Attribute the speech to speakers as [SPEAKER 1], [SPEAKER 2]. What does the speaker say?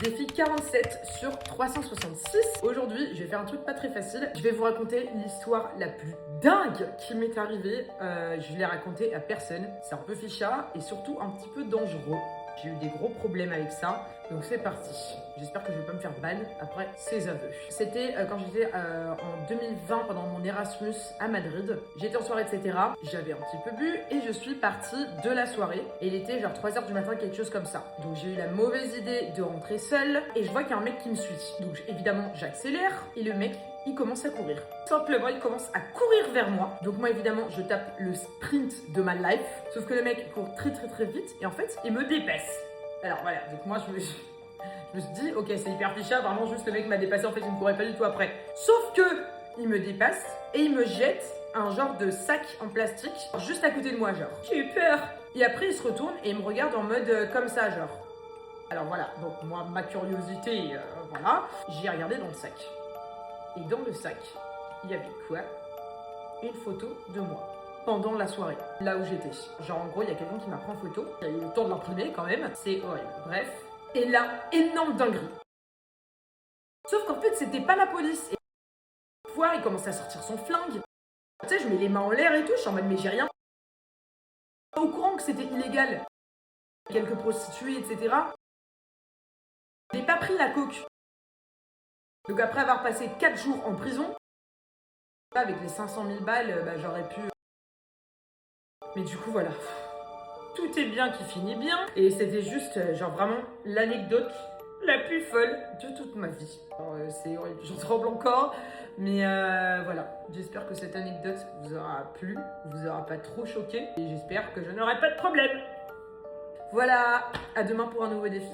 [SPEAKER 1] Défi 47 sur 366. Aujourd'hui, je vais faire un truc pas très facile. Je vais vous raconter l'histoire la plus dingue qui m'est arrivée. Je l'ai racontée à personne. C'est un peu fichard et surtout un petit peu dangereux. J'ai eu des gros problèmes avec ça, donc c'est parti. J'espère que je vais pas me faire ban après ces aveux. C'était quand j'étais en 2020 pendant mon Erasmus à Madrid. J'étais en soirée, etc. J'avais un petit peu bu et je suis partie de la soirée. Et il était genre 3h du matin, quelque chose comme ça. Donc j'ai eu la mauvaise idée de rentrer seule et je vois qu'il y a un mec qui me suit. Donc évidemment, j'accélère et le mec, il commence à courir. Simplement, il commence à courir vers moi. Donc moi, évidemment, je tape le sprint de ma life. Sauf que le mec court très vite et en fait, il me dépasse. Alors voilà, donc moi, je me suis dit, ok, c'est hyper fichard, vraiment juste le mec m'a dépassé, en fait, il me courait pas du tout après. Sauf que, il me dépasse et il me jette un genre de sac en plastique juste à côté de moi, genre. J'ai eu peur. Et après, il se retourne et il me regarde en mode comme ça, genre. Alors voilà, donc moi, ma curiosité, voilà, j'ai regardé dans le sac. Et dans le sac, il y avait quoi? Une photo de moi pendant la soirée, là où j'étais. Genre en gros, il y a quelqu'un qui m'a pris en photo. Il a eu le temps de l'imprimer quand même. C'est horrible. Bref. Et là, énorme dinguerie. Sauf qu'en fait, c'était pas la police. Et poire, il commence à sortir son flingue. Tu sais, je mets les mains en l'air et tout. Je suis en mode, mais j'ai rien. Au courant que c'était illégal. Quelques prostituées, etc. J'ai pas pris la coke. Donc après avoir passé 4 jours en prison, avec les 500 000 balles, bah, j'aurais pu... Mais du coup, voilà. Tout est bien qui finit bien. Et c'était juste, genre vraiment, l'anecdote la plus folle de toute ma vie. C'est horrible, j'en tremble encore. Mais voilà, j'espère que cette anecdote vous aura plu, vous aura pas trop choqué. Et j'espère que je n'aurai pas de problème. Voilà, à demain pour un nouveau défi.